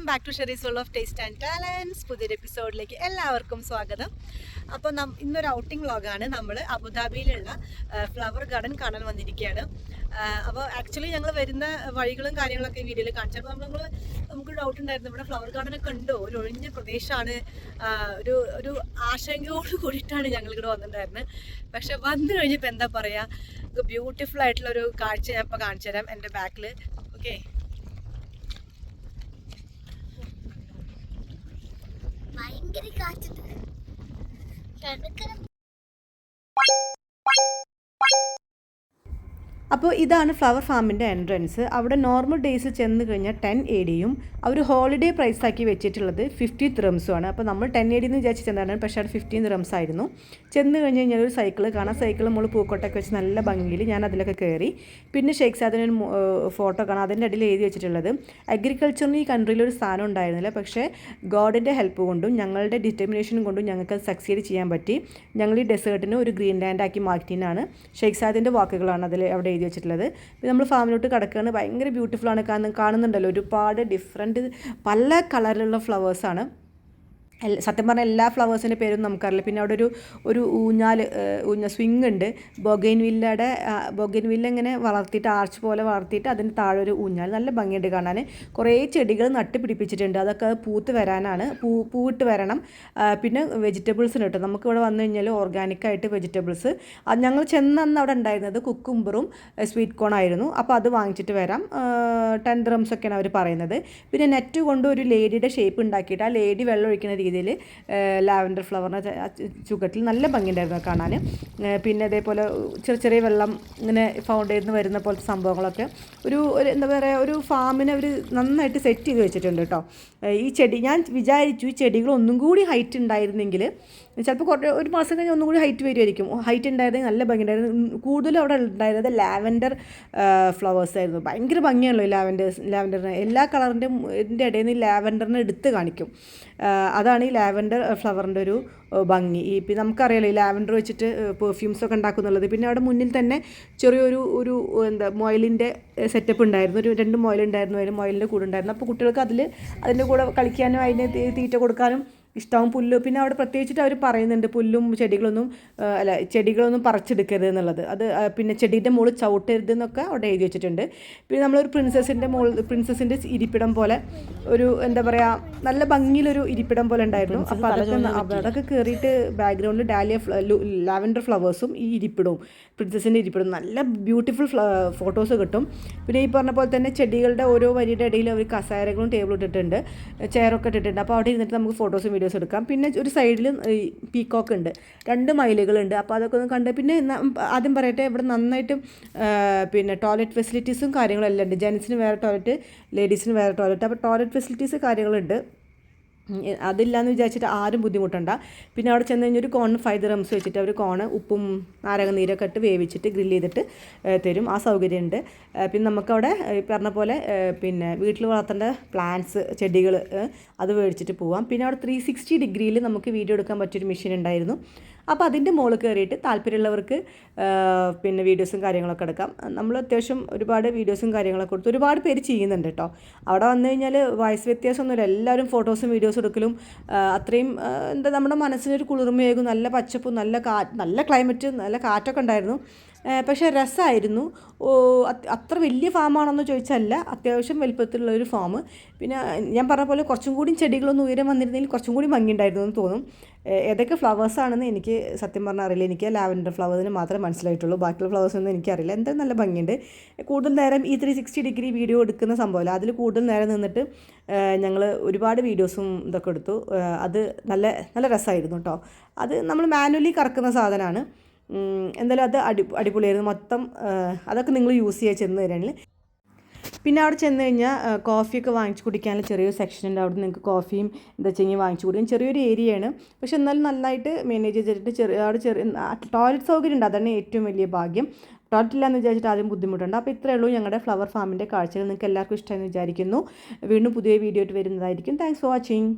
Back to Shery's world of taste and talents. പുതിയൊരു എപ്പിസോഡിലേക്ക് എല്ലാവർക്കും സ്വാഗതം. അപ്പോൾ ഇന്നൊരു ഔട്ടിംഗ് വ്ളോഗാണ്. നമ്മൾ അബുദാബിയിലുള്ള ഫ്ലവർ ഗാർഡൻ കാണാൻ വന്നിരിക്കുകയാണ്. അപ്പോൾ ആക്ച്വലി ഞങ്ങൾ വരുന്ന വഴികളും കാര്യങ്ങളൊക്കെ ഈ വീഡിയോയിൽ കാണിച്ചു. അപ്പോൾ നമുക്ക് ഡൗട്ട് ഉണ്ടായിരുന്നു, ഇവിടെ ഫ്ലവർ ഗാർഡനൊക്കെ ഉണ്ടോ, ഒരു ഒഴിഞ്ഞ പ്രദേശമാണ്, ഒരു ആശങ്കയോട് കൂടിയിട്ടാണ് ഞങ്ങൾ ഇവിടെ വന്നിട്ടുണ്ടായിരുന്നത്. പക്ഷെ വന്നു കഴിഞ്ഞപ്പോൾ എന്താ പറയുക, ബ്യൂട്ടിഫുൾ ആയിട്ടുള്ളൊരു കാഴ്ച ഞാൻ ഇപ്പോൾ കാണിച്ചു തരാം എൻ്റെ ബാക്കിൽ. ഓക്കെ, ഭയങ്കര കാറ്റ്. അപ്പോൾ ഇതാണ് ഫ്ലവർ ഫാമിൻ്റെ എൻട്രൻസ്. അവിടെ നോർമൽ ഡേയ്സ് ചെന്ന് കഴിഞ്ഞാൽ 10 AD-യും അവർ ഹോളിഡേ പ്രൈസാക്കി വെച്ചിട്ടുള്ളത് 50 ദിർഹംസുമാണ്. അപ്പോൾ നമ്മൾ 10 AD എന്ന് വിചാരിച്ച് ചെന്നാണ്, പക്ഷേ അത് 15 ദിർഹംസ് ആയിരുന്നു. ചെന്ന് കഴിഞ്ഞ് കഴിഞ്ഞാൽ ഒരു സൈക്കിൾ കാണാം. സൈക്കിൾ നമ്മൾ പൂക്കോട്ടൊക്കെ വെച്ച് നല്ല ഭംഗിയിൽ ഞാൻ അതിലൊക്കെ കയറി. പിന്നെ ഷെയ്ഖ് സാദിനൊരു ഫോട്ടോ കാണാം. അതിൻ്റെ അടിയിൽ എഴുതി വെച്ചിട്ടുള്ളത് അഗ്രികൾച്ചറിന് ഈ കൺട്രിയിൽ ഒരു സ്ഥാനം ഉണ്ടായിരുന്നില്ല, പക്ഷേ ഗോഡിൻ്റെ ഹെൽപ്പ് കൊണ്ടും ഞങ്ങളുടെ ഡിറ്റർമിനേഷൻ കൊണ്ടും ഞങ്ങൾക്ക് അത് സക്സീഡ് ചെയ്യാൻ പറ്റി. ഞങ്ങൾ ഈ ഡെസേർട്ടിന് ഒരു ഗ്രീൻ ലാൻഡ് ആക്കി മാറ്റിയെന്നാണ് ഷെയ്ഖ് സാദിൻ്റെ വാക്കുകളാണ് അതിൽ അവിടെ എഴുതി വെച്ചിട്ടുള്ളത്. പിന്നെ നമ്മൾ ഫാമിലോട്ട് കിടക്കുകയാണ്. ഭയങ്കര ബ്യൂട്ടിഫുള്ളാണ്. കാണുന്നുണ്ടല്ലോ, ഒരുപാട് ഡിഫറെൻറ്റ് പല കളറിലുള്ള ഫ്ലവേഴ്സാണ്. സത്യം പറഞ്ഞാൽ എല്ലാ ഫ്ലവേഴ്സിൻ്റെ പേരും നമുക്കറിയില്ല. പിന്നെ അവിടെ ഒരു ഊഞ്ഞാൽ സ്വിങ് ഉണ്ട്. ബൊഗൈൻവില്ല ഇങ്ങനെ വളർത്തിയിട്ട് ആർച്ച് പോലെ വളർത്തിയിട്ട് അതിന് താഴെ ഒരു ഊഞ്ഞാൽ, നല്ല ഭംഗിയുണ്ട് കാണാൻ. കുറേ ചെടികൾ നട്ട് പിടിപ്പിച്ചിട്ടുണ്ട്. അതൊക്കെ പൂത്ത് വരാനാണ്, പൂവിട്ട് വരണം. പിന്നെ വെജിറ്റബിൾസിന് കിട്ടും. നമുക്കിവിടെ വന്നു കഴിഞ്ഞാൽ ഓർഗാനിക്കായിട്ട് വെജിറ്റബിൾസ്, അത് ഞങ്ങൾ ചെന്നന്ന് അവിടെ ഉണ്ടായിരുന്നത് കുക്കുംബറും സ്വീറ്റ് കോൺ ആയിരുന്നു. അപ്പോൾ അത് വാങ്ങിച്ചിട്ട് വരാം. 10 ദിർഹംസ് ഒക്കെയാണ് അവർ പറയുന്നത്. പിന്നെ നെറ്റ് കൊണ്ട് ഒരു ലേഡിയുടെ ഷേപ്പ് ഉണ്ടാക്കിയിട്ട് ആ ലേഡി വെള്ളം ഒഴിക്കുന്ന രീതിയിൽ ലാവൻഡർ ഫ്ലവറിനെ ചുവട്ടിൽ നല്ല ഭംഗിയുണ്ടായിരുന്നു കാണാൻ. പിന്നെ അതേപോലെ ചെറിയ വെള്ളം ഇങ്ങനെ ഫൗണ്ടൈനിൽ നിന്ന് വരുന്ന പോലത്തെ സംഭവങ്ങളൊക്കെ ഒരു എന്താ പറയുക, ഒരു ഫാമിനെ അവർ നന്നായിട്ട് സെറ്റ് ചെയ്ത് വെച്ചിട്ടുണ്ട് കേട്ടോ. ഈ ചെടി ഞാൻ വിചാരിച്ചു ഈ ചെടികൾ ഒന്നും കൂടി ഹൈറ്റ് ഉണ്ടായിരുന്നെങ്കിൽ ചിലപ്പോൾ ഒരു മാസം കഴിഞ്ഞ് ഒന്നും കൂടി ഹൈറ്റ് വരുമായിരിക്കും. ഹൈറ്റ് ഉണ്ടായിരുന്നെങ്കിൽ നല്ല ഭംഗി ഉണ്ടായിരുന്നു. കൂടുതലും അവിടെ ഉണ്ടായിരുന്നത് ലാവൻഡർ ഫ്ലവേഴ്സ് ആയിരുന്നു. ഭയങ്കര ഭംഗിയാണല്ലോ ലാവൻഡറിന്. എല്ലാ കളറിൻ്റെ ഇടയിൽ നിന്ന് ലാവൻഡറിനെ എടുത്ത് കാണിക്കും. അതാണ് ഈ ലാവൻഡർ ഫ്ലവറിൻ്റെ ഒരു ഭംഗി. പിന്നെ നമുക്കറിയാലോ ഈ ലാവൻഡർ വെച്ചിട്ട് പെർഫ്യൂംസൊക്കെ ഉണ്ടാക്കുന്നുള്ളത്. പിന്നെ അവിടെ മുന്നിൽ തന്നെ ചെറിയൊരു മൊയിലിൻ്റെ സെറ്റപ്പ് ഉണ്ടായിരുന്നു. 2 മൊയിലുണ്ടായിരുന്നു. അതിൽ മൊയിലിൻ്റെ കൂടെ ഉണ്ടായിരുന്നു. അപ്പോൾ കുട്ടികൾക്ക് അതിൻ്റെ കൂടെ കളിക്കാനും അതിന് തീറ്റ കൊടുക്കാനും ഇഷ്ടവും. പുല്ല് പിന്നെ അവിടെ പ്രത്യേകിച്ചിട്ട് അവർ പറയുന്നുണ്ട്, പുല്ലും ചെടികളൊന്നും പറിച്ചെടുക്കരുത് എന്നുള്ളത്. അത് പിന്നെ ചെടീൻ്റെ മുകളിൽ ചവിട്ടരുത് എന്നൊക്കെ അവിടെ എഴുതി വെച്ചിട്ടുണ്ട്. പിന്നെ നമ്മളൊരു പ്രിൻസസിൻ്റെ ഇരിപ്പിടം പോലെ ഒരു എന്താ പറയുക, നല്ല ഭംഗിയിലൊരു ഇരിപ്പിടം പോലെ ഉണ്ടായിരുന്നു. അപ്പോൾ അതൊക്കെ കയറിയിട്ട് ബാക്ക്ഗ്രൗണ്ടിൽ ലാവൻഡർ ഫ്ലവേഴ്സും ഈ ഇരിപ്പിടവും പ്രിൻസസിൻ്റെ ഇരിപ്പിടവും നല്ല ബ്യൂട്ടിഫുൾ ഫോട്ടോസ് കിട്ടും. പിന്നെ ഈ പറഞ്ഞ പോലെ തന്നെ ചെടികളുടെ ഓരോ വരിയുടെ ഇടയിൽ അവർ കസേരകളും ടേബിളും ഇട്ടിട്ടുണ്ട്, ചെയറൊക്കെ ഇട്ടിട്ടുണ്ട്. അപ്പോൾ അവിടെ ഇരുന്നിട്ട് നമുക്ക് ഫോട്ടോസും വീഡിയോസ് എടുക്കാം. പിന്നെ ഒരു സൈഡിൽ പീക്കോക്ക് ഉണ്ട്, 2 മയിലുകളുണ്ട്. അപ്പോൾ അതൊക്കെ ഒന്ന് കണ്ട് പിന്നെ ആദ്യം പറയട്ടെ, ഇവിടെ നന്നായിട്ട് പിന്നെ ടോയ്ലറ്റ് ഫെസിലിറ്റീസും കാര്യങ്ങളും എല്ലാം ഉണ്ട്. ജെൻസിന് വേറെ ടോയ്ലറ്റ്, ലേഡീസിന് വേറെ ടോയ്ലറ്റ്. അപ്പോൾ ടോയ്ലറ്റ് ഫെസിലിറ്റീസ് കാര്യങ്ങളുണ്ട്. അതില്ലാന്ന് വിചാരിച്ചിട്ട് ആരും ബുദ്ധിമുട്ടണ്ട. പിന്നെ അവിടെ ചെന്ന് കഴിഞ്ഞാൽ ഒരു കോൺ 5 ദിർഹംസ് വെച്ചിട്ട് അവർ കോണ് ഉപ്പും നാരങ്ങ നീരൊക്കെ ഇട്ട് വേവിച്ചിട്ട് ഗ്രില്ല് ചെയ്തിട്ട് തരും. ആ സൗകര്യമുണ്ട്. പിന്നെ നമുക്കവിടെ പറഞ്ഞ പോലെ പിന്നെ വീട്ടിൽ വളർത്തേണ്ട പ്ലാന്റ്സ്, ചെടികൾ അത് മേടിച്ചിട്ട് പോവാം. പിന്നെ അവിടെ 360 ഡിഗ്രിയിൽ നമുക്ക് വീഡിയോ എടുക്കാൻ പറ്റിയൊരു മെഷീൻ ഉണ്ടായിരുന്നു. അപ്പോൾ അതിൻ്റെ മുകളിൽ കയറിയിട്ട് താല്പര്യമുള്ളവർക്ക് പിന്നെ വീഡിയോസും കാര്യങ്ങളൊക്കെ എടുക്കാം. നമ്മൾ അത്യാവശ്യം ഒരുപാട് വീഡിയോസും കാര്യങ്ങളൊക്കെ കൊടുത്ത് ഒരുപാട് പേര് ചെയ്യുന്നുണ്ട് കേട്ടോ. അവിടെ വന്നു കഴിഞ്ഞാൽ വയസ്സ് വ്യത്യാസമൊന്നുമില്ല, എല്ലാവരും ഫോട്ടോസും വീഡിയോസും എടുക്കലും അത്രയും നമ്മുടെ മനസ്സിനൊരു കുളിർമയാകും. നല്ല പച്ചപ്പും നല്ല ക്ലൈമറ്റ്, നല്ല കാറ്റൊക്കെ ഉണ്ടായിരുന്നു. പക്ഷേ രസമായിരുന്നു. അത്ര വലിയ ഫാമാണെന്ന് ചോദിച്ചല്ല, അത്യാവശ്യം വലിപ്പത്തിലുള്ളൊരു ഫാം. പിന്നെ ഞാൻ പറഞ്ഞ പോലെ കുറച്ചും കൂടി ചെടികളൊന്നും ഉയരം വന്നിരുന്നെങ്കിൽ കുറച്ചും കൂടി ഭംഗിയുണ്ടായിരുന്നു എന്ന് തോന്നും. ഏതൊക്കെ ഫ്ലവേഴ്സാണെന്ന് എനിക്ക് സത്യം പറഞ്ഞാൽ അറിയില്ല. എനിക്ക് ലാവൻഡർ ഫ്ലവേഴ്സിന് മാത്രമേ മനസ്സിലായിട്ടുള്ളൂ. ബാക്കിയുള്ള ഫ്ലവേഴ്സൊന്നും എനിക്കറിയില്ല. എന്തായാലും നല്ല ഭംഗിയുണ്ട്. കൂടുതൽ നേരം ഈ 360 ഡിഗ്രി വീഡിയോ എടുക്കുന്ന സംഭവമല്ല, അതിൽ കൂടുതൽ നേരം നിന്നിട്ട് ഞങ്ങൾ ഒരുപാട് വീഡിയോസും ഇതൊക്കെ എടുത്തു. അത് നല്ല രസമായിരുന്നു കേട്ടോ. അത് നമ്മൾ മാനുവലി കറക്കുന്ന സാധനമാണ്. എന്തായാലും അത് അടിപൊളിയായിരുന്നു മൊത്തം. അതൊക്കെ നിങ്ങൾ യൂസ് ചെയ്യുക ചെന്ന് തരാനിൽ. പിന്നെ അവിടെ ചെന്ന് കഴിഞ്ഞാൽ കോഫിയൊക്കെ വാങ്ങിച്ച് കുടിക്കാനുള്ള ചെറിയൊരു സെക്ഷൻ ഉണ്ട്. അവിടെ നിങ്ങൾക്ക് കോഫിയും എന്താ വെച്ചെങ്കിൽ വാങ്ങിച്ച് കുടിക്കും. ചെറിയൊരു ഏരിയയാണ്, പക്ഷെ എന്നാലും നന്നായിട്ട് മാനേജ് ചെയ്തിട്ട് അവിടെ ടോയ്ലറ്റ് സൗകര്യം ഉണ്ട്. അതാണ് ഏറ്റവും വലിയ ഭാഗ്യം. ടോയ്ലറ്റ് ഇല്ലാന്ന് വിചാരിച്ചിട്ട് ആദ്യം ബുദ്ധിമുട്ടുണ്ട്. അപ്പോൾ ഇത്രയേ ഉള്ളൂ ഞങ്ങളുടെ ഫ്ലവർ ഫാമിൻ്റെ കാഴ്ചകൾ. നിങ്ങൾക്ക് എല്ലാവർക്കും ഇഷ്ടമെന്ന് വിചാരിക്കുന്നു. വീണ്ടും പുതിയ വീഡിയോ ആയിട്ട് വരുന്നതായിരിക്കും. Thanks for watching.